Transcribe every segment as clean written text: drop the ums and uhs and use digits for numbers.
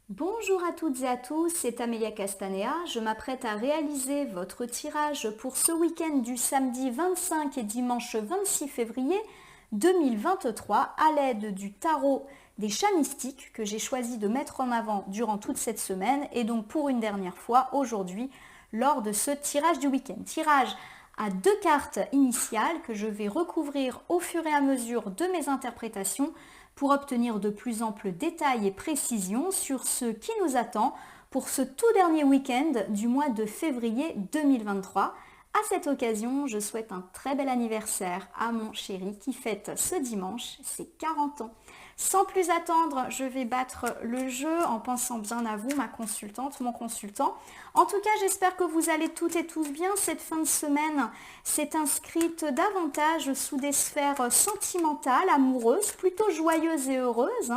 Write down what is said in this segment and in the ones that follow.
Bonjour à toutes et à tous, c'est Amelia Castanea. Je m'apprête à réaliser votre tirage pour ce week-end du samedi 25 et dimanche 26 février 2023 à l'aide du tarot des chats mystiques que j'ai choisi de mettre en avant durant toute cette semaine et donc pour une dernière fois aujourd'hui lors de ce tirage du week-end. Tirage à 2 cartes initiales que je vais recouvrir au fur et à mesure de mes interprétations pour obtenir de plus amples détails et précisions sur ce qui nous attend pour ce tout dernier week-end du mois de février 2023. À cette occasion, je souhaite un très bel anniversaire à mon chéri qui fête ce dimanche ses 40 ans. Sans plus attendre, je vais battre le jeu en pensant bien à vous, ma consultante, mon consultant. En tout cas, j'espère que vous allez toutes et tous bien. Cette fin de semaine s'est inscrite davantage sous des sphères sentimentales, amoureuses, plutôt joyeuses et heureuses,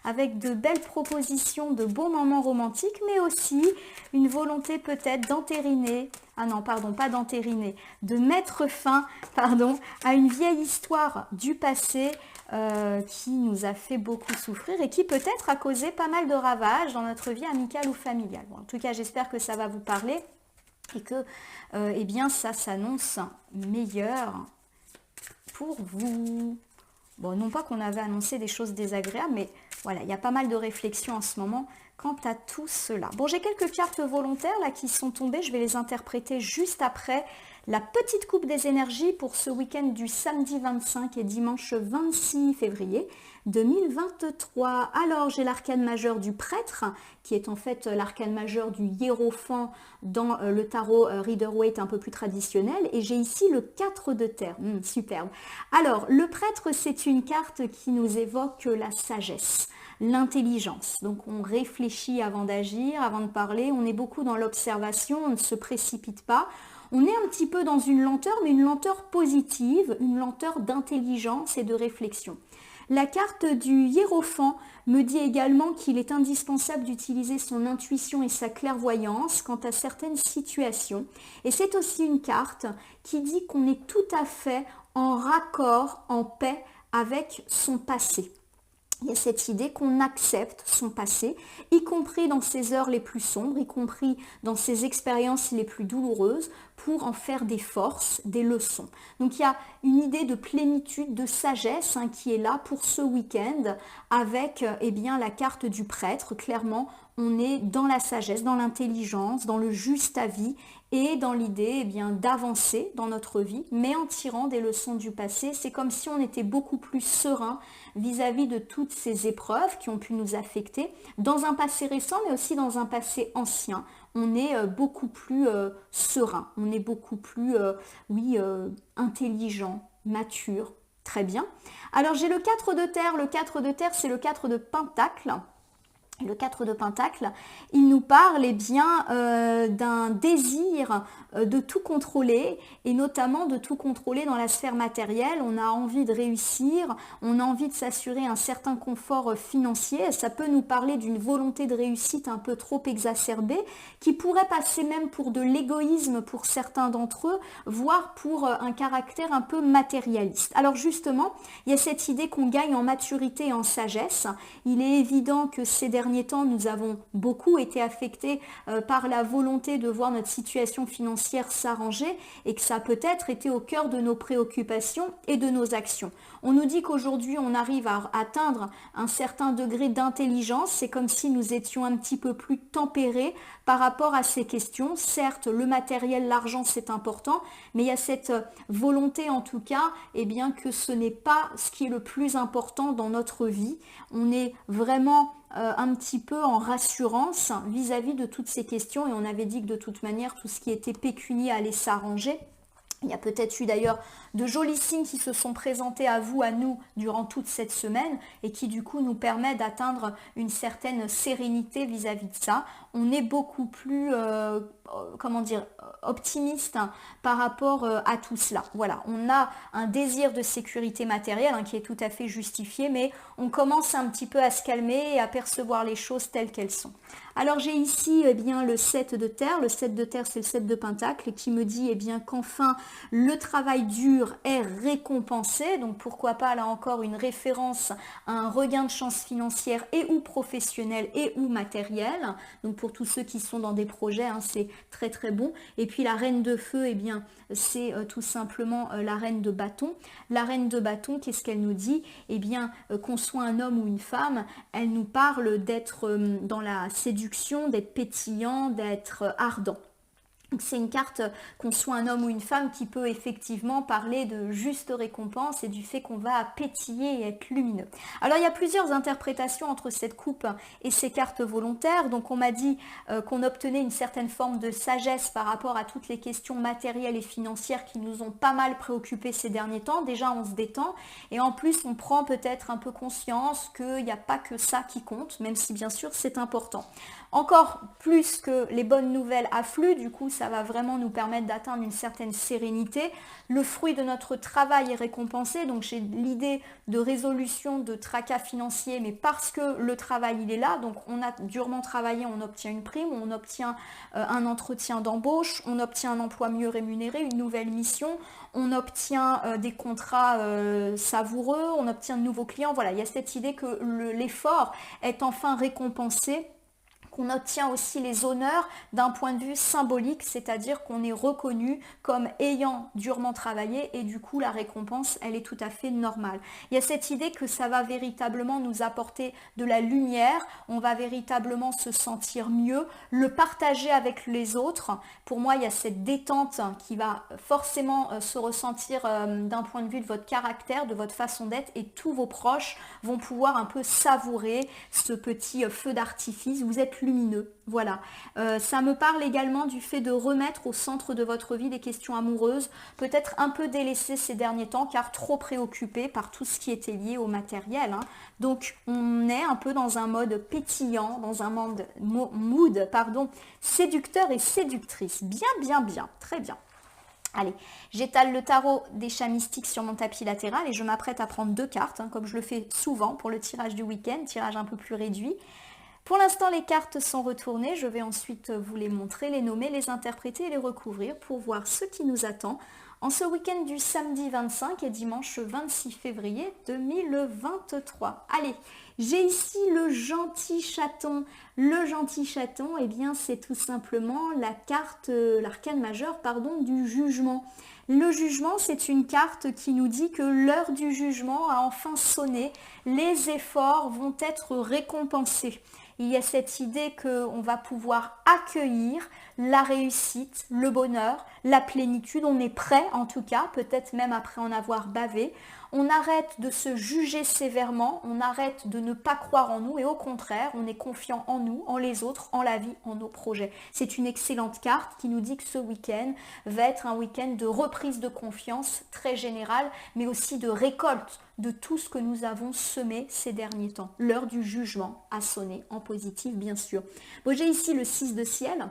avec de belles propositions, de beaux moments romantiques, mais aussi une volonté peut-être d'entériner, de mettre fin, à une vieille histoire du passé qui nous a fait beaucoup souffrir et qui peut-être a causé pas mal de ravages dans notre vie amicale ou familiale. Bon, en tout cas, j'espère que ça va vous parler et que eh bien, ça s'annonce meilleur pour vous. Bon, non pas qu'on avait annoncé des choses désagréables, mais voilà, il y a pas mal de réflexions en ce moment quant à tout cela. Bon, j'ai quelques cartes volontaires là qui sont tombées, je vais les interpréter juste après la petite coupe des énergies pour ce week-end du samedi 25 et dimanche 26 février 2023. Alors, j'ai l'arcane majeur du prêtre, qui est en fait l'arcane majeur du hiérophant dans le tarot Rider-Waite un peu plus traditionnel. Et j'ai ici le 4 de terre. Superbe. Alors, le prêtre, c'est une carte qui nous évoque la sagesse, l'intelligence. Donc, on réfléchit avant d'agir, avant de parler. On est beaucoup dans l'observation, on ne se précipite pas. On est un petit peu dans une lenteur, mais une lenteur positive, une lenteur d'intelligence et de réflexion. La carte du hiérophant me dit également qu'il est indispensable d'utiliser son intuition et sa clairvoyance quant à certaines situations. Et c'est aussi une carte qui dit qu'on est tout à fait en raccord, en paix avec son passé. Il y a cette idée qu'on accepte son passé, y compris dans ses heures les plus sombres, y compris dans ses expériences les plus douloureuses, pour en faire des forces, des leçons. Donc il y a une idée de plénitude, de sagesse qui est là pour ce week-end avec eh bien, la carte du prêtre. Clairement, on est dans la sagesse, dans l'intelligence, dans le juste avis et dans l'idée eh bien, d'avancer dans notre vie, mais en tirant des leçons du passé. C'est comme si on était beaucoup plus serein vis-à-vis de toutes ces épreuves qui ont pu nous affecter dans un passé récent, mais aussi dans un passé ancien. On est beaucoup plus serein, on est beaucoup plus, intelligent, mature, très bien. Alors j'ai le 4 de terre, le 4 de terre c'est le 4 de pentacle. Le 4 de pentacle, il nous parle bien d'un désir de tout contrôler et notamment de tout contrôler dans la sphère matérielle. On a envie de réussir, on a envie de s'assurer un certain confort financier. Ça peut nous parler d'une volonté de réussite un peu trop exacerbée qui pourrait passer même pour de l'égoïsme pour certains d'entre eux, voire pour un caractère un peu matérialiste. Alors justement, il y a cette idée qu'on gagne en maturité et en sagesse. Il est évident que ces derniers temps, nous avons beaucoup été affectés par la volonté de voir notre situation financière s'arranger et que ça a peut-être été au cœur de nos préoccupations et de nos actions. On nous dit qu'aujourd'hui, on arrive à atteindre un certain degré d'intelligence. C'est comme si nous étions un petit peu plus tempérés par rapport à ces questions. Certes, le matériel, l'argent, c'est important, mais il y a cette volonté en tout cas, eh bien, que ce n'est pas ce qui est le plus important dans notre vie. On est vraiment un petit peu en rassurance vis-à-vis de toutes ces questions et on avait dit que de toute manière tout ce qui était pécunier allait s'arranger. Il y a peut-être eu d'ailleurs de jolis signes qui se sont présentés à vous, à nous, durant toute cette semaine et qui du coup nous permettent d'atteindre une certaine sérénité vis-à-vis de ça. On est beaucoup plus, optimiste par rapport à tout cela. Voilà, on a un désir de sécurité matérielle qui est tout à fait justifié, mais on commence un petit peu à se calmer et à percevoir les choses telles qu'elles sont. Alors j'ai ici eh bien, le 7 de terre. Le 7 de terre, c'est le 7 de pentacle qui me dit eh bien, qu'enfin Le travail dur est récompensé, donc pourquoi pas là encore une référence à un regain de chance financière et ou professionnelle et ou matérielle. Donc pour tous ceux qui sont dans des projets, hein, c'est très très bon. Et puis la reine de feu, eh bien c'est tout simplement la reine de bâton. La reine de bâton, qu'est-ce qu'elle nous dit? Eh bien qu'on soit un homme ou une femme, elle nous parle d'être dans la séduction, d'être pétillant, d'être ardent. C'est une carte, qu'on soit un homme ou une femme, qui peut effectivement parler de juste récompense et du fait qu'on va pétiller et être lumineux. Alors il y a plusieurs interprétations entre cette coupe et ces cartes volontaires. Donc on m'a dit qu'on obtenait une certaine forme de sagesse par rapport à toutes les questions matérielles et financières qui nous ont pas mal préoccupés ces derniers temps. Déjà on se détend et en plus on prend peut-être un peu conscience qu'il n'y a pas que ça qui compte, même si bien sûr c'est important. Encore plus que les bonnes nouvelles affluent, du coup ça va vraiment nous permettre d'atteindre une certaine sérénité. Le fruit de notre travail est récompensé, donc j'ai l'idée de résolution de tracas financiers, mais parce que le travail il est là, donc on a durement travaillé, on obtient une prime, on obtient un entretien d'embauche, on obtient un emploi mieux rémunéré, une nouvelle mission, on obtient des contrats savoureux, on obtient de nouveaux clients. Voilà, il y a cette idée que l'effort est enfin récompensé, qu'on obtient aussi les honneurs d'un point de vue symbolique, c'est-à-dire qu'on est reconnu comme ayant durement travaillé et du coup la récompense elle est tout à fait normale. Il y a cette idée que ça va véritablement nous apporter de la lumière, on va véritablement se sentir mieux, le partager avec les autres. Pour moi il y a cette détente qui va forcément se ressentir d'un point de vue de votre caractère, de votre façon d'être, et tous vos proches vont pouvoir un peu savourer ce petit feu d'artifice. Vous êtes lumineux, voilà. Ça me parle également du fait de remettre au centre de votre vie des questions amoureuses, peut-être un peu délaissées ces derniers temps car trop préoccupées par tout ce qui était lié au matériel, hein. Donc on est un peu dans un mode pétillant, dans un mood, séducteur et séductrice. Bien, très bien. Allez, j'étale le tarot des chats mystiques sur mon tapis latéral et je m'apprête à prendre 2 cartes, hein, comme je le fais souvent pour le tirage du week-end, tirage un peu plus réduit. Pour l'instant, les cartes sont retournées. Je vais ensuite vous les montrer, les nommer, les interpréter et les recouvrir pour voir ce qui nous attend en ce week-end du samedi 25 et dimanche 26 février 2023. Allez, j'ai ici le gentil chaton. Le gentil chaton, eh bien, c'est tout simplement la carte, l'arcane majeur, du jugement. Le jugement, c'est une carte qui nous dit que l'heure du jugement a enfin sonné. Les efforts vont être récompensés. Il y a cette idée qu'on va pouvoir accueillir la réussite, le bonheur, la plénitude. On est prêt en tout cas, peut-être même après en avoir bavé. On arrête de se juger sévèrement, on arrête de ne pas croire en nous et au contraire, on est confiant en nous, en les autres, en la vie, en nos projets. C'est une excellente carte qui nous dit que ce week-end va être un week-end de reprise de confiance très générale, mais aussi de récolte de tout ce que nous avons semé ces derniers temps. L'heure du jugement a sonné, en positif bien sûr. Bon, j'ai ici le 6 de ciel.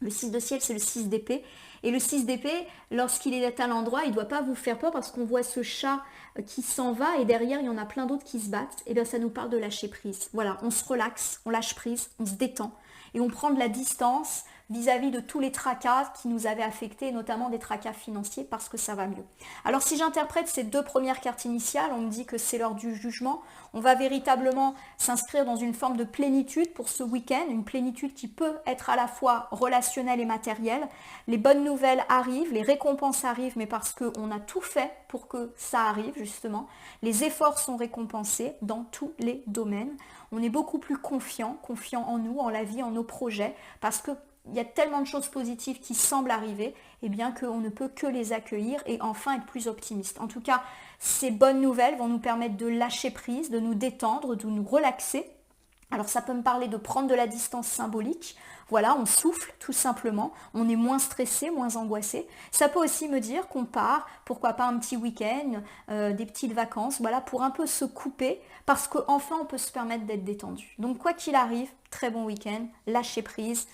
Le 6 de ciel, c'est le 6 d'épée. Et le 6 d'épée, lorsqu'il est à l'endroit, il ne doit pas vous faire peur parce qu'on voit ce chat qui s'en va et derrière, il y en a plein d'autres qui se battent. Et bien, ça nous parle de lâcher prise. Voilà, on se relaxe, on lâche prise, on se détend et on prend de la distance vis-à-vis de tous les tracas qui nous avaient affectés, notamment des tracas financiers, parce que ça va mieux. Alors si j'interprète ces 2 premières cartes initiales, on me dit que c'est l'heure du jugement, on va véritablement s'inscrire dans une forme de plénitude pour ce week-end, une plénitude qui peut être à la fois relationnelle et matérielle. Les bonnes nouvelles arrivent, les récompenses arrivent, mais parce qu'on a tout fait pour que ça arrive justement. Les efforts sont récompensés dans tous les domaines. On est beaucoup plus confiant en nous, en la vie, en nos projets, parce que il y a tellement de choses positives qui semblent arriver, et bien qu'on ne peut que les accueillir et enfin être plus optimiste. En tout cas, ces bonnes nouvelles vont nous permettre de lâcher prise, de nous détendre, de nous relaxer. Alors ça peut me parler de prendre de la distance symbolique. Voilà, on souffle tout simplement, on est moins stressé, moins angoissé. Ça peut aussi me dire qu'on part, pourquoi pas un petit week-end, des petites vacances, voilà, pour un peu se couper, parce qu'enfin on peut se permettre d'être détendu. Donc quoi qu'il arrive, très bon week-end, lâcher prise,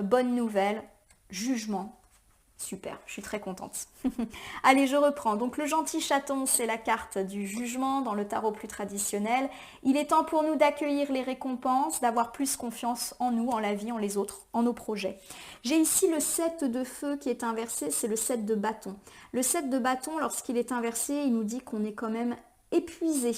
bonne nouvelle, jugement, Super, je suis très contente. Allez, je reprends. Donc le gentil chaton, c'est la carte du jugement dans le tarot plus traditionnel. Il est temps pour nous d'accueillir les récompenses, d'avoir plus confiance en nous, en la vie, en les autres, en nos projets. J'ai ici le 7 de feu qui est inversé, c'est le 7 de bâton. Le 7 de bâton, lorsqu'il est inversé, il nous dit qu'on est quand même épuisé.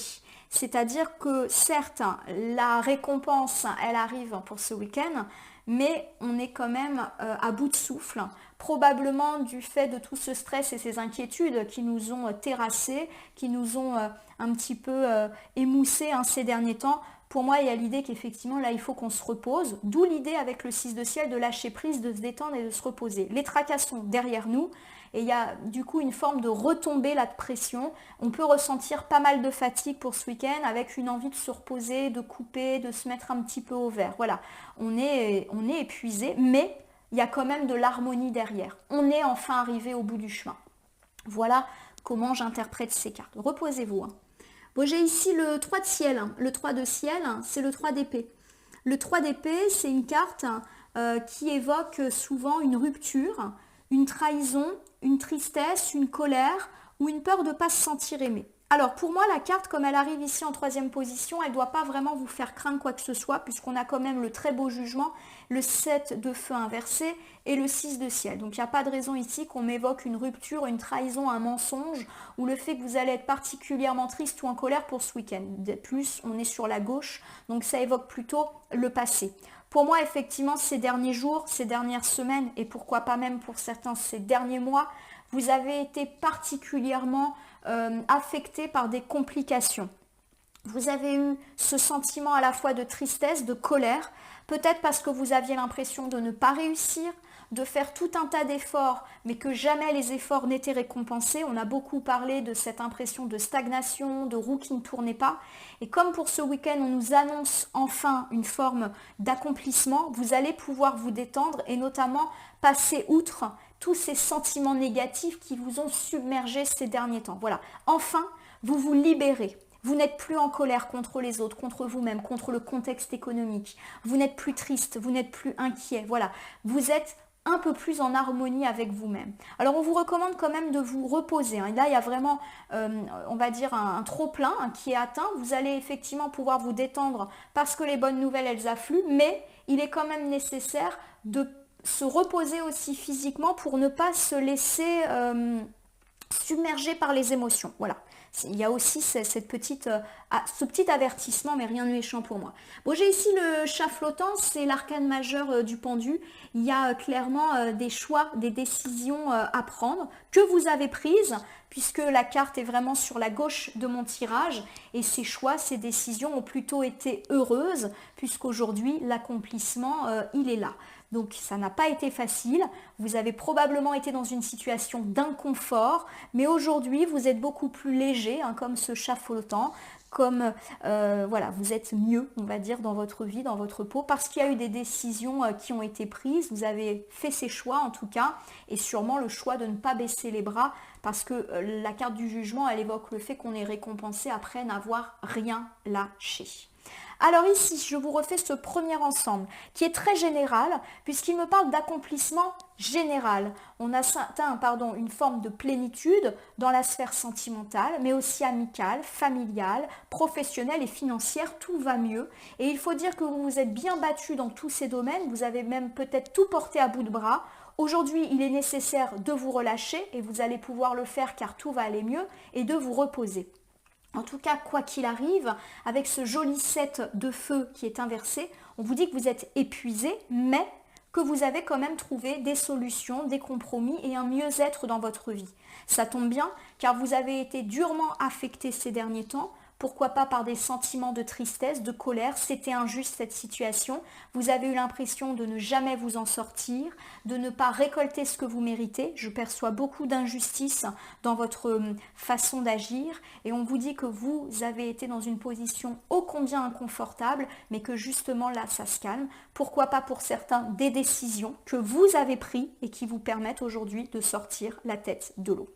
C'est-à-dire que certes, la récompense, elle arrive pour ce week-end, mais on est quand même à bout de souffle, probablement du fait de tout ce stress et ces inquiétudes qui nous ont terrassés, qui nous ont un petit peu émoussés ces derniers temps. Pour moi, il y a l'idée qu'effectivement, là, il faut qu'on se repose, d'où l'idée avec le 6 de ciel de lâcher prise, de se détendre et de se reposer. Les tracas sont derrière nous, et il y a du coup une forme de retombée là de pression. On peut ressentir pas mal de fatigue pour ce week-end avec une envie de se reposer, de couper, de se mettre un petit peu au vert. Voilà, on est épuisé, mais il y a quand même de l'harmonie derrière. On est enfin arrivé au bout du chemin. Voilà comment j'interprète ces cartes. Reposez-vous. Bon, j'ai ici le 3 de ciel. Le 3 de ciel, c'est le 3 d'épée. Le 3 d'épée, c'est une carte qui évoque souvent une rupture, une trahison, une tristesse, une colère ou une peur de ne pas se sentir aimé. Alors pour moi, la carte, comme elle arrive ici en troisième position, elle ne doit pas vraiment vous faire craindre quoi que ce soit, puisqu'on a quand même le très beau jugement, le 7 de feu inversé et le 6 de ciel. Donc il n'y a pas de raison ici qu'on m'évoque une rupture, une trahison, un mensonge, ou le fait que vous allez être particulièrement triste ou en colère pour ce week-end. De plus, on est sur la gauche, donc ça évoque plutôt le passé. Pour moi, effectivement, ces derniers jours, ces dernières semaines, et pourquoi pas même pour certains ces derniers mois, vous avez été particulièrement affecté par des complications. Vous avez eu ce sentiment à la fois de tristesse, de colère, peut-être parce que vous aviez l'impression de ne pas réussir, de faire tout un tas d'efforts, mais que jamais les efforts n'étaient récompensés. On a beaucoup parlé de cette impression de stagnation, de roue qui ne tournait pas. Et comme pour ce week-end, on nous annonce enfin une forme d'accomplissement, vous allez pouvoir vous détendre et notamment passer outre tous ces sentiments négatifs qui vous ont submergé ces derniers temps. Voilà, enfin, vous vous libérez. Vous n'êtes plus en colère contre les autres, contre vous-même, contre le contexte économique. Vous n'êtes plus triste, vous n'êtes plus inquiet. Voilà, vous êtes un peu plus en harmonie avec vous-même. Alors on vous recommande quand même de vous reposer. Et là, il y a vraiment, on va dire, un trop-plein qui est atteint. Vous allez effectivement pouvoir vous détendre parce que les bonnes nouvelles, elles affluent, mais il est quand même nécessaire de se reposer aussi physiquement pour ne pas se laisser submerger par les émotions. Voilà. Il y a aussi ce petit avertissement, mais rien de méchant pour moi. Bon, j'ai ici le chat flottant, c'est l'arcane majeur du pendu. Il y a clairement des choix, des décisions à prendre que vous avez prises, puisque la carte est vraiment sur la gauche de mon tirage. Et ces choix, ces décisions ont plutôt été heureuses, puisqu'aujourd'hui, l'accomplissement, il est là. Donc ça n'a pas été facile, vous avez probablement été dans une situation d'inconfort, mais aujourd'hui vous êtes beaucoup plus léger, comme ce chat flottant, comme voilà, vous êtes mieux, on va dire, dans votre vie, dans votre peau, parce qu'il y a eu des décisions qui ont été prises, vous avez fait ces choix en tout cas, et sûrement le choix de ne pas baisser les bras, parce que la carte du jugement, elle évoque le fait qu'on est récompensé après n'avoir rien lâché. Alors ici, je vous refais ce premier ensemble qui est très général puisqu'il me parle d'accomplissement général. On a atteint une forme de plénitude dans la sphère sentimentale, mais aussi amicale, familiale, professionnelle et financière. Tout va mieux. Et il faut dire que vous vous êtes bien battu dans tous ces domaines. Vous avez même peut-être tout porté à bout de bras. Aujourd'hui, il est nécessaire de vous relâcher et vous allez pouvoir le faire car tout va aller mieux et de vous reposer. En tout cas, quoi qu'il arrive, avec ce joli 7 de feu qui est inversé, on vous dit que vous êtes épuisé, mais que vous avez quand même trouvé des solutions, des compromis et un mieux-être dans votre vie. Ça tombe bien, car vous avez été durement affecté ces derniers temps. Pourquoi pas par des sentiments de tristesse, de colère, c'était injuste cette situation. Vous avez eu l'impression de ne jamais vous en sortir, de ne pas récolter ce que vous méritez. Je perçois beaucoup d'injustice dans votre façon d'agir et on vous dit que vous avez été dans une position ô combien inconfortable, mais que justement là, ça se calme. Pourquoi pas pour certains des décisions que vous avez prises et qui vous permettent aujourd'hui de sortir la tête de l'eau.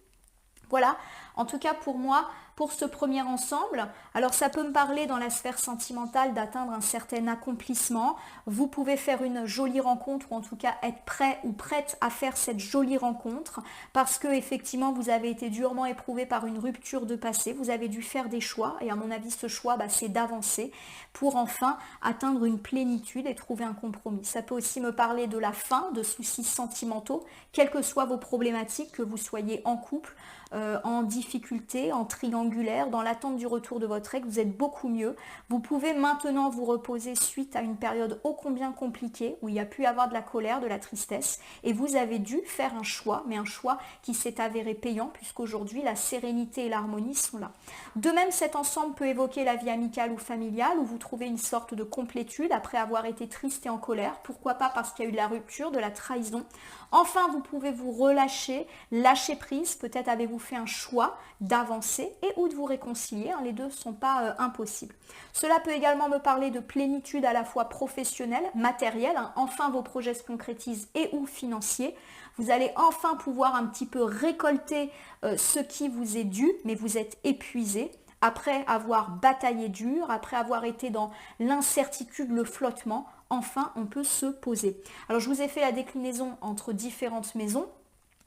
Voilà, en tout cas pour moi, pour ce premier ensemble. Alors ça peut me parler dans la sphère sentimentale d'atteindre un certain accomplissement. Vous pouvez faire une jolie rencontre ou en tout cas être prêt ou prête à faire cette jolie rencontre parce que effectivement vous avez été durement éprouvé par une rupture de passé. Vous avez dû faire des choix et à mon avis ce choix c'est d'avancer pour enfin atteindre une plénitude et trouver un compromis. Ça peut aussi me parler de la fin, de soucis sentimentaux, quelles que soient vos problématiques, que vous soyez en couple, en difficulté, en triangulaire, dans l'attente du retour de votre ex, vous êtes beaucoup mieux. Vous pouvez maintenant vous reposer suite à une période ô combien compliquée où il y a pu y avoir de la colère, de la tristesse et vous avez dû faire un choix, mais un choix qui s'est avéré payant puisqu'aujourd'hui la sérénité et l'harmonie sont là. De même, cet ensemble peut évoquer la vie amicale ou familiale où vous trouvez une sorte de complétude après avoir été triste et en colère. Pourquoi pas parce qu'il y a eu de la rupture, de la trahison. Enfin, vous pouvez vous relâcher, lâcher prise. Peut-être avez-vous fait un choix d'avancer et ou de vous réconcilier. Les deux ne sont pas impossibles. Cela peut également me parler de plénitude à la fois professionnelle, matérielle. Enfin, vos projets se concrétisent et ou financiers. Vous allez enfin pouvoir un petit peu récolter ce qui vous est dû, mais vous êtes épuisé. Après avoir bataillé dur, après avoir été dans l'incertitude, le flottement, enfin on peut se poser. Alors je vous ai fait la déclinaison entre différentes maisons,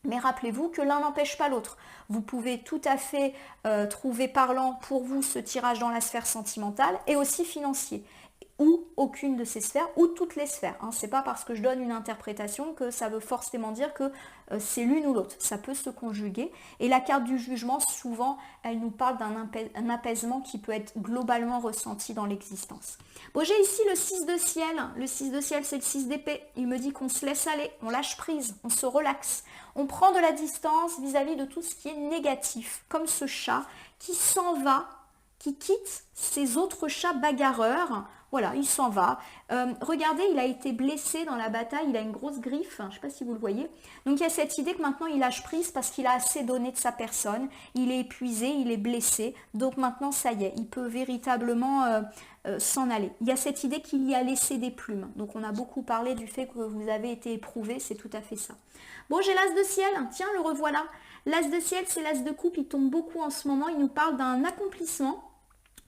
mais rappelez-vous que l'un n'empêche pas l'autre. Vous pouvez tout à fait trouver parlant pour vous ce tirage dans la sphère sentimentale et aussi financier. Ou aucune de ces sphères, ou toutes les sphères. C'est pas parce que je donne une interprétation que ça veut forcément dire que c'est l'une ou l'autre. Ça peut se conjuguer. Et la carte du jugement, souvent, elle nous parle d'un apaisement qui peut être globalement ressenti dans l'existence. Bon, j'ai ici le 6 de ciel. Le 6 de ciel, c'est le 6 d'épée. Il me dit qu'on se laisse aller, on lâche prise, on se relaxe. On prend de la distance vis-à-vis de tout ce qui est négatif. Comme ce chat qui s'en va, qui quitte ses autres chats bagarreurs. Voilà, il s'en va. Regardez, il a été blessé dans la bataille, il a une grosse griffe, je ne sais pas si vous le voyez. Donc il y a cette idée que maintenant il lâche prise parce qu'il a assez donné de sa personne, il est épuisé, il est blessé, donc maintenant ça y est, il peut véritablement s'en aller. Il y a cette idée qu'il y a laissé des plumes, donc on a beaucoup parlé du fait que vous avez été éprouvé, c'est tout à fait ça. Bon, j'ai l'as de ciel, tiens, le revoilà. L'as de ciel, c'est l'as de coupe, il tombe beaucoup en ce moment, il nous parle d'un accomplissement.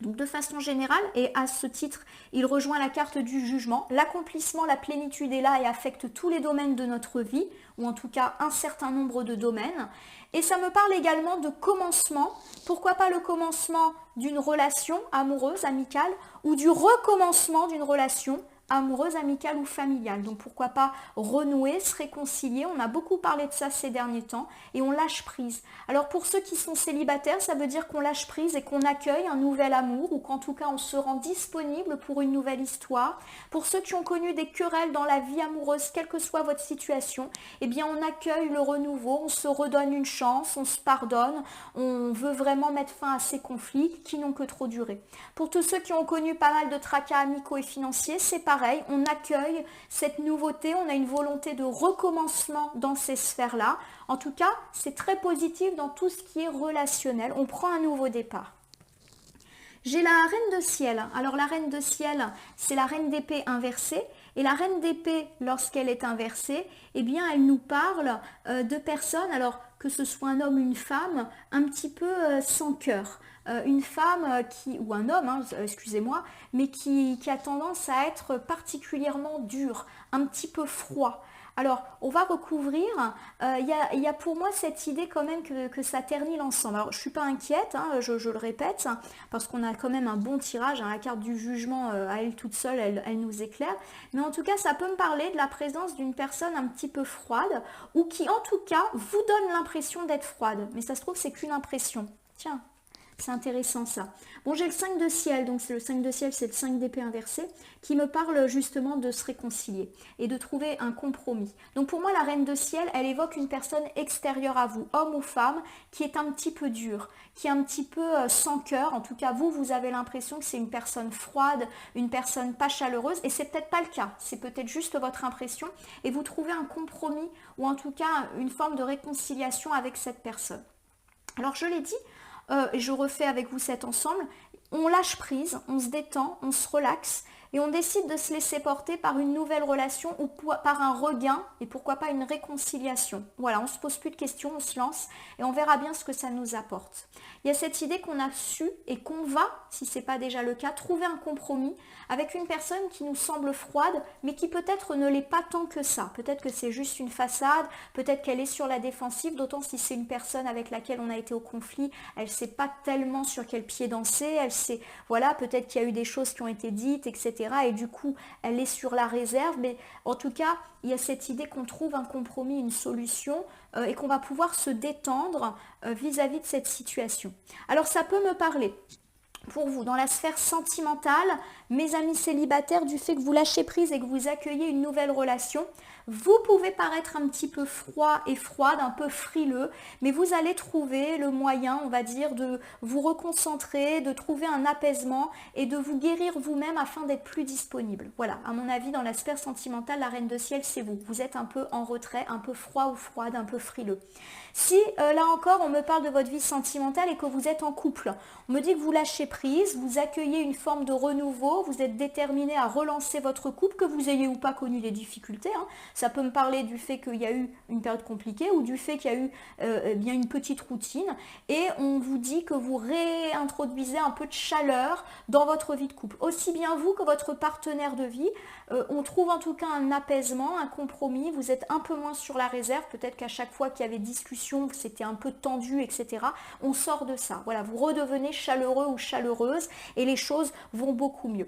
Donc de façon générale, et à ce titre, il rejoint la carte du jugement. L'accomplissement, la plénitude est là et affecte tous les domaines de notre vie, ou en tout cas un certain nombre de domaines. Et ça me parle également de commencement. Pourquoi pas le commencement d'une relation amoureuse, amicale, ou du recommencement d'une relation amoureuse, amicale ou familiale. Donc pourquoi pas renouer, se réconcilier. On a beaucoup parlé de ça ces derniers temps et on lâche prise. Alors pour ceux qui sont célibataires, ça veut dire qu'on lâche prise et qu'on accueille un nouvel amour ou qu'en tout cas on se rend disponible pour une nouvelle histoire. Pour ceux qui ont connu des querelles dans la vie amoureuse, quelle que soit votre situation, eh bien on accueille le renouveau, on se redonne une chance, on se pardonne, on veut vraiment mettre fin à ces conflits qui n'ont que trop duré. Pour tous ceux qui ont connu pas mal de tracas amicaux et financiers, c'est pareil, on accueille cette nouveauté, on a une volonté de recommencement dans ces sphères-là. En tout cas, c'est très positif dans tout ce qui est relationnel. On prend un nouveau départ. J'ai la reine de ciel. Alors la reine de ciel, c'est la reine d'épée inversée. Et la reine d'épée, lorsqu'elle est inversée, eh bien, elle nous parle de personnes, alors que ce soit un homme ou une femme, un petit peu sans cœur. Une femme ou un homme, excusez-moi, mais qui a tendance à être particulièrement dur, un petit peu froid. Alors, on va recouvrir, il y a pour moi cette idée quand même que ça ternit l'ensemble. Alors, je ne suis pas inquiète, je le répète, parce qu'on a quand même un bon tirage, la carte du jugement à elle toute seule, elle nous éclaire. Mais en tout cas, ça peut me parler de la présence d'une personne un petit peu froide, ou qui en tout cas vous donne l'impression d'être froide. Mais ça se trouve, c'est qu'une impression. Tiens, c'est intéressant ça. Bon, j'ai le 5 de ciel, donc c'est le 5 de ciel, c'est le 5 d'épée inversé, qui me parle justement de se réconcilier et de trouver un compromis. Donc pour moi, la reine de ciel, elle évoque une personne extérieure à vous, homme ou femme, qui est un petit peu dure, qui est un petit peu sans cœur. En tout cas, vous avez l'impression que c'est une personne froide, une personne pas chaleureuse, et c'est peut-être pas le cas. C'est peut-être juste votre impression, et vous trouvez un compromis, ou en tout cas une forme de réconciliation avec cette personne. Alors je l'ai dit, et je refais avec vous cet ensemble, on lâche prise, on se détend, on se relaxe et on décide de se laisser porter par une nouvelle relation ou par un regain et pourquoi pas une réconciliation. Voilà, on ne se pose plus de questions, on se lance et on verra bien ce que ça nous apporte. Il y a cette idée qu'on a su et qu'on va, si ce n'est pas déjà le cas, trouver un compromis avec une personne qui nous semble froide, mais qui peut-être ne l'est pas tant que ça. Peut-être que c'est juste une façade, peut-être qu'elle est sur la défensive, d'autant si c'est une personne avec laquelle on a été au conflit, elle ne sait pas tellement sur quel pied danser, elle sait, voilà, peut-être qu'il y a eu des choses qui ont été dites, etc. Et du coup, elle est sur la réserve, mais en tout cas, il y a cette idée qu'on trouve un compromis, une solution et qu'on va pouvoir se détendre vis-à-vis de cette situation. Alors ça peut me parler pour vous dans la sphère sentimentale, mes amis célibataires, du fait que vous lâchez prise et que vous accueillez une nouvelle relation, vous pouvez paraître un petit peu froid et froide, un peu frileux, mais vous allez trouver le moyen, on va dire, de vous reconcentrer, de trouver un apaisement et de vous guérir vous-même afin d'être plus disponible. Voilà, à mon avis, dans la sphère sentimentale, la reine de ciel, c'est vous. Vous êtes un peu en retrait, un peu froid ou froide, un peu frileux. Si, là encore, on me parle de votre vie sentimentale et que vous êtes en couple, on me dit que vous lâchez prise, vous accueillez une forme de renouveau, vous êtes déterminé à relancer votre couple, que vous ayez ou pas connu les difficultés. Ça peut me parler du fait qu'il y a eu une période compliquée ou du fait qu'il y a eu bien une petite routine. Et on vous dit que vous réintroduisez un peu de chaleur dans votre vie de couple. Aussi bien vous que votre partenaire de vie. On trouve en tout cas un apaisement, un compromis. Vous êtes un peu moins sur la réserve. Peut-être qu'à chaque fois qu'il y avait discussion, c'était un peu tendu, etc. On sort de ça. Voilà, vous redevenez chaleureux ou chaleureuse et les choses vont beaucoup mieux.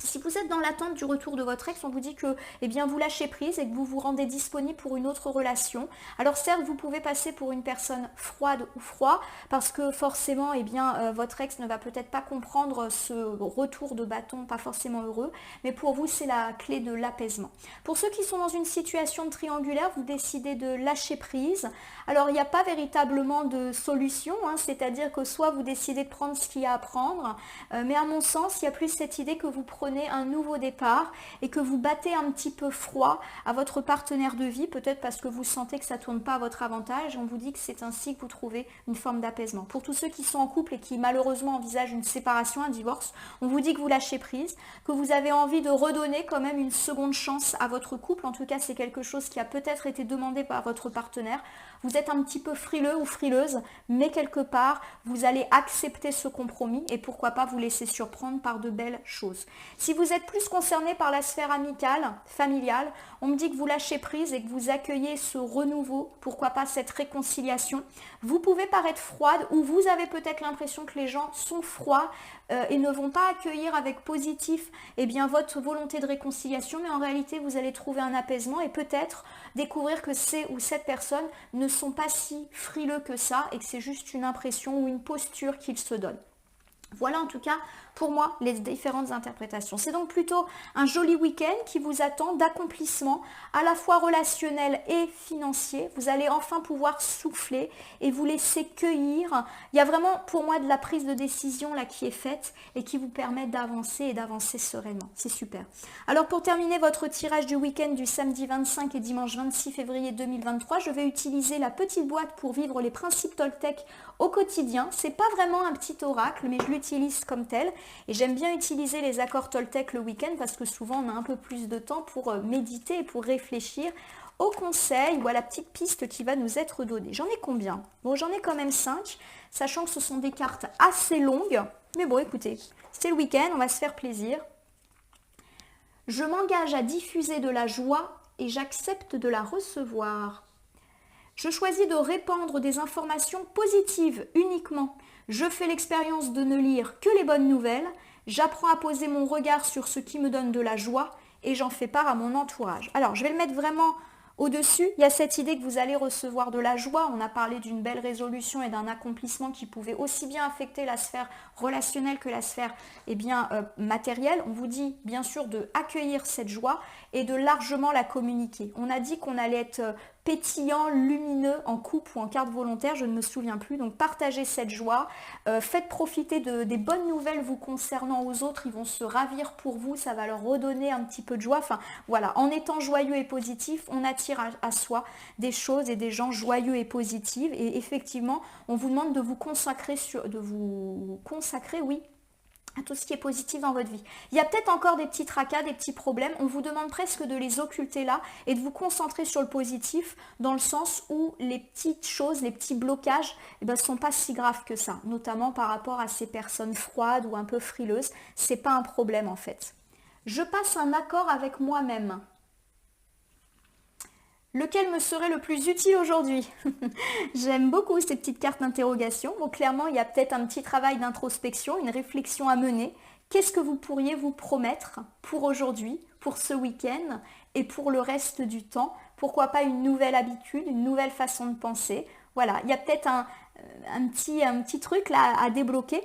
Si vous êtes dans l'attente du retour de votre ex, on vous dit que eh bien, vous lâchez prise et que vous vous rendez disponible pour une autre relation. Alors certes, vous pouvez passer pour une personne froide ou froid parce que forcément, eh bien, votre ex ne va peut-être pas comprendre ce retour de bâton, pas forcément heureux, mais pour vous, c'est la clé de l'apaisement. Pour ceux qui sont dans une situation de triangulaire, vous décidez de lâcher prise. Alors, il n'y a pas véritablement de solution, c'est-à-dire que soit vous décidez de prendre ce qu'il y a à prendre, mais à mon sens, il y a plus cette idée que vous prenez un nouveau départ et que vous battez un petit peu froid à votre partenaire de vie, peut-être parce que vous sentez que ça ne tourne pas à votre avantage. On vous dit que c'est ainsi que vous trouvez une forme d'apaisement. Pour tous ceux qui sont en couple et qui malheureusement envisagent une séparation, un divorce, on vous dit que vous lâchez prise, que vous avez envie de redonner quand même une seconde chance à votre couple. En tout cas, c'est quelque chose qui a peut-être été demandé par votre partenaire. Vous êtes un petit peu frileux ou frileuse, mais quelque part, vous allez accepter ce compromis et pourquoi pas vous laisser surprendre par de belles choses. Si vous êtes plus concerné par la sphère amicale, familiale, on me dit que vous lâchez prise et que vous accueillez ce renouveau, pourquoi pas cette réconciliation. Vous pouvez paraître froide ou vous avez peut-être l'impression que les gens sont froids et ne vont pas accueillir avec positif eh bien, votre volonté de réconciliation, mais en réalité, vous allez trouver un apaisement et peut-être découvrir que c'est ou cette personne ne sont pas si frileux que ça et que c'est juste une impression ou une posture qu'ils se donnent. Voilà en tout cas pour moi les différentes interprétations. C'est donc plutôt un joli week-end qui vous attend d'accomplissement à la fois relationnel et financier. Vous allez enfin pouvoir souffler et vous laisser cueillir. Il y a vraiment pour moi de la prise de décision là qui est faite et qui vous permet d'avancer et d'avancer sereinement. C'est super. Alors pour terminer votre tirage du week-end du samedi 25 et dimanche 26 février 2023, je vais utiliser la petite boîte pour vivre les principes Toltec au quotidien. C'est pas vraiment un petit oracle, mais je l'utilise comme tel. Et j'aime bien utiliser les accords Toltec le week-end parce que souvent on a un peu plus de temps pour méditer et pour réfléchir au conseil ou à la petite piste qui va nous être donnée. J'en ai combien? Bon, j'en ai quand même 5, sachant que ce sont des cartes assez longues. Mais bon, écoutez, c'est le week-end, on va se faire plaisir. Je m'engage à diffuser de la joie et j'accepte de la recevoir. Je choisis de répandre des informations positives uniquement. Je fais l'expérience de ne lire que les bonnes nouvelles. J'apprends à poser mon regard sur ce qui me donne de la joie et j'en fais part à mon entourage. Alors, je vais le mettre vraiment au-dessus. Il y a cette idée que vous allez recevoir de la joie. On a parlé d'une belle résolution et d'un accomplissement qui pouvait aussi bien affecter la sphère relationnelle que la sphère matérielle. On vous dit bien sûr de accueillir cette joie et de largement la communiquer. On a dit qu'on allait être pétillant, lumineux en couple ou en carte volontaire, je ne me souviens plus. Donc partagez cette joie, faites profiter des bonnes nouvelles vous concernant aux autres, ils vont se ravir pour vous, ça va leur redonner un petit peu de joie. Enfin voilà, en étant joyeux et positif, on attire à soi des choses et des gens joyeux et positifs. Et effectivement, on vous demande de vous consacrer, oui, à tout ce qui est positif dans votre vie. Il y a peut-être encore des petits tracas, des petits problèmes. On vous demande presque de les occulter là et de vous concentrer sur le positif dans le sens où les petites choses, les petits blocages ne sont pas si graves que ça. Notamment par rapport à ces personnes froides ou un peu frileuses. C'est pas un problème en fait. Je passe un accord avec moi-même. Lequel me serait le plus utile aujourd'hui? J'aime beaucoup ces petites cartes d'interrogation. Bon, clairement, il y a peut-être un petit travail d'introspection, une réflexion à mener. Qu'est-ce que vous pourriez vous promettre pour aujourd'hui, pour ce week-end et pour le reste du temps? Pourquoi pas une nouvelle habitude, une nouvelle façon de penser? Voilà, il y a peut-être un petit truc là à débloquer.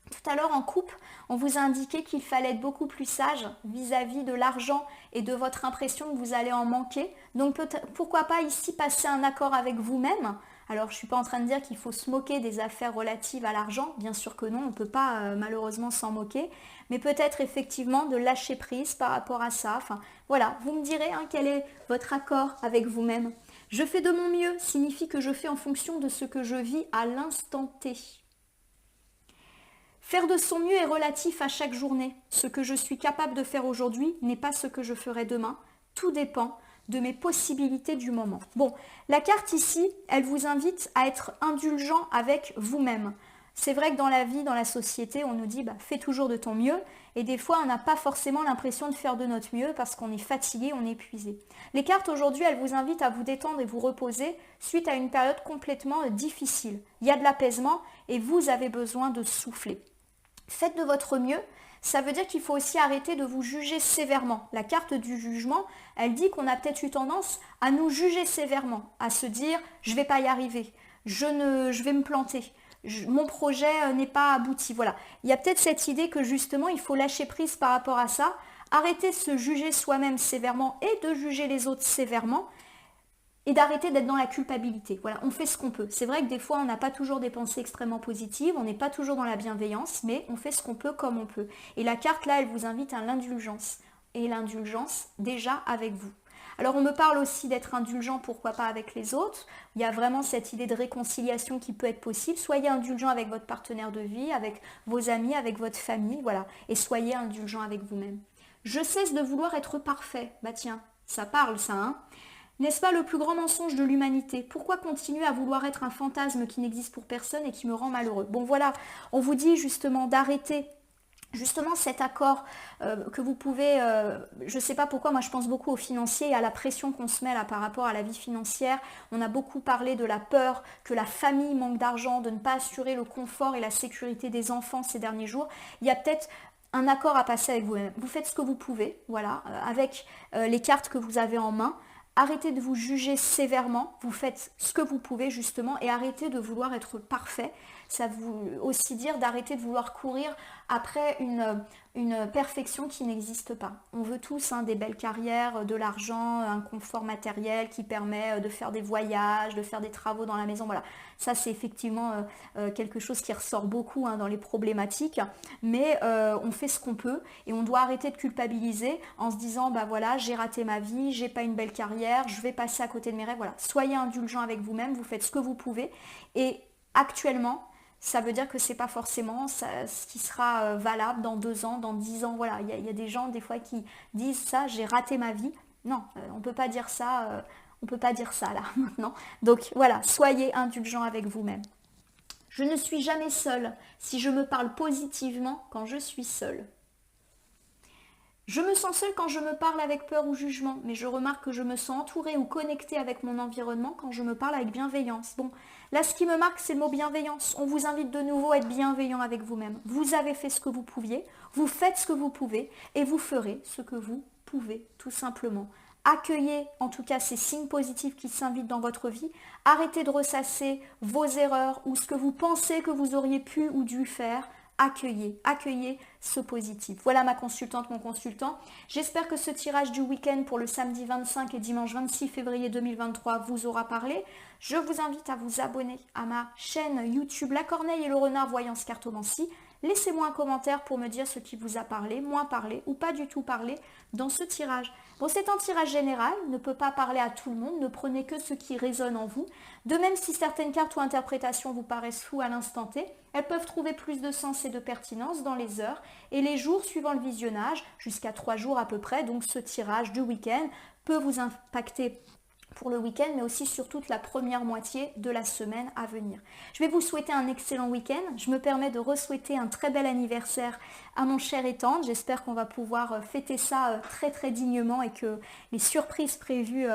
Tout à l'heure en couple, on vous a indiqué qu'il fallait être beaucoup plus sage vis-à-vis de l'argent et de votre impression que vous allez en manquer. Donc pourquoi pas ici passer un accord avec vous-même. Alors je ne suis pas en train de dire qu'il faut se moquer des affaires relatives à l'argent. Bien sûr que non, on ne peut pas malheureusement s'en moquer. Mais peut-être effectivement de lâcher prise par rapport à ça. Enfin voilà, vous me direz quel est votre accord avec vous-même. Je fais de mon mieux signifie que je fais en fonction de ce que je vis à l'instant T. Faire de son mieux est relatif à chaque journée. Ce que je suis capable de faire aujourd'hui n'est pas ce que je ferai demain. Tout dépend de mes possibilités du moment. Bon, la carte ici, elle vous invite à être indulgent avec vous-même. C'est vrai que dans la vie, dans la société, on nous dit fais toujours de ton mieux. Et des fois, on n'a pas forcément l'impression de faire de notre mieux parce qu'on est fatigué, on est épuisé. Les cartes aujourd'hui, elles vous invitent à vous détendre et vous reposer suite à une période complètement difficile. Il y a de l'apaisement et vous avez besoin de souffler. Faites de votre mieux, ça veut dire qu'il faut aussi arrêter de vous juger sévèrement. La carte du jugement, elle dit qu'on a peut-être eu tendance à nous juger sévèrement, à se dire « je ne vais pas y arriver, je vais me planter, mon projet n'est pas abouti ». Voilà. Il y a peut-être cette idée que justement, il faut lâcher prise par rapport à ça, arrêter de se juger soi-même sévèrement et de juger les autres sévèrement, et d'arrêter d'être dans la culpabilité. Voilà, on fait ce qu'on peut. C'est vrai que des fois, on n'a pas toujours des pensées extrêmement positives, on n'est pas toujours dans la bienveillance, mais on fait ce qu'on peut comme on peut. Et la carte là, elle vous invite à l'indulgence. Et l'indulgence, déjà avec vous. Alors on me parle aussi d'être indulgent, pourquoi pas avec les autres. Il y a vraiment cette idée de réconciliation qui peut être possible. Soyez indulgent avec votre partenaire de vie, avec vos amis, avec votre famille, voilà. Et soyez indulgent avec vous-même. Je cesse de vouloir être parfait. Bah tiens, ça parle ça, hein. N'est-ce pas le plus grand mensonge de l'humanité? Pourquoi continuer à vouloir être un fantasme qui n'existe pour personne et qui me rend malheureux? Bon voilà, on vous dit justement d'arrêter justement cet accord que vous pouvez, je ne sais pas pourquoi, moi je pense beaucoup aux financiers et à la pression qu'on se met là par rapport à la vie financière. On a beaucoup parlé de la peur que la famille manque d'argent, de ne pas assurer le confort et la sécurité des enfants ces derniers jours. Il y a peut-être un accord à passer avec vous-même. Vous faites ce que vous pouvez, voilà, avec les cartes que vous avez en main. Arrêtez de vous juger sévèrement, vous faites ce que vous pouvez justement et arrêtez de vouloir être parfait. Ça veut aussi dire d'arrêter de vouloir courir après une perfection qui n'existe pas. On veut tous des belles carrières, de l'argent, un confort matériel qui permet de faire des voyages, de faire des travaux dans la maison. Voilà, ça c'est effectivement quelque chose qui ressort beaucoup dans les problématiques. Mais on fait ce qu'on peut et on doit arrêter de culpabiliser en se disant voilà, j'ai raté ma vie, j'ai pas une belle carrière, je vais passer à côté de mes rêves. Voilà, soyez indulgents avec vous-même, vous faites ce que vous pouvez et actuellement, ça veut dire que c'est pas forcément ce qui sera valable dans 2 ans, dans 10 ans. Voilà, il y a des gens des fois qui disent ça, j'ai raté ma vie. Non, on peut pas dire ça, on peut pas dire ça là maintenant. Donc voilà, soyez indulgents avec vous-même. Je ne suis jamais seule si je me parle positivement quand je suis seule. Je me sens seule quand je me parle avec peur ou jugement, mais je remarque que je me sens entourée ou connectée avec mon environnement quand je me parle avec bienveillance. Bon, là ce qui me marque c'est le mot bienveillance. On vous invite de nouveau à être bienveillant avec vous-même. Vous avez fait ce que vous pouviez, vous faites ce que vous pouvez et vous ferez ce que vous pouvez tout simplement. Accueillez en tout cas ces signes positifs qui s'invitent dans votre vie. Arrêtez de ressasser vos erreurs ou ce que vous pensez que vous auriez pu ou dû faire. Accueillez ce positif. Voilà ma consultante, mon consultant. J'espère que ce tirage du week-end pour le samedi 25 et dimanche 26 février 2023 vous aura parlé. Je vous invite à vous abonner à ma chaîne YouTube La Corneille et le Renard Voyance Cartomancie. Laissez-moi un commentaire pour me dire ce qui vous a parlé, moins parlé ou pas du tout parlé dans ce tirage. Bon, c'est un tirage général, ne peut pas parler à tout le monde, ne prenez que ce qui résonne en vous. De même, si certaines cartes ou interprétations vous paraissent floues à l'instant T, elles peuvent trouver plus de sens et de pertinence dans les heures et les jours suivant le visionnage, jusqu'à 3 jours à peu près. Donc ce tirage du week-end peut vous impacter pour le week-end, mais aussi sur toute la première moitié de la semaine à venir. Je vais vous souhaiter un excellent week-end. Je me permets de re-souhaiter un très bel anniversaire à mon cher et tante. J'espère qu'on va pouvoir fêter ça très très dignement et que les surprises prévues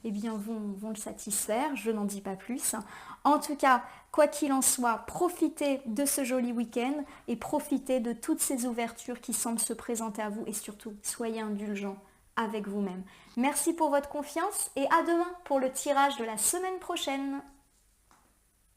eh bien, vont le satisfaire. Je n'en dis pas plus. En tout cas, quoi qu'il en soit, profitez de ce joli week-end et profitez de toutes ces ouvertures qui semblent se présenter à vous et surtout, soyez indulgents avec vous-même. Merci pour votre confiance et à demain pour le tirage de la semaine prochaine.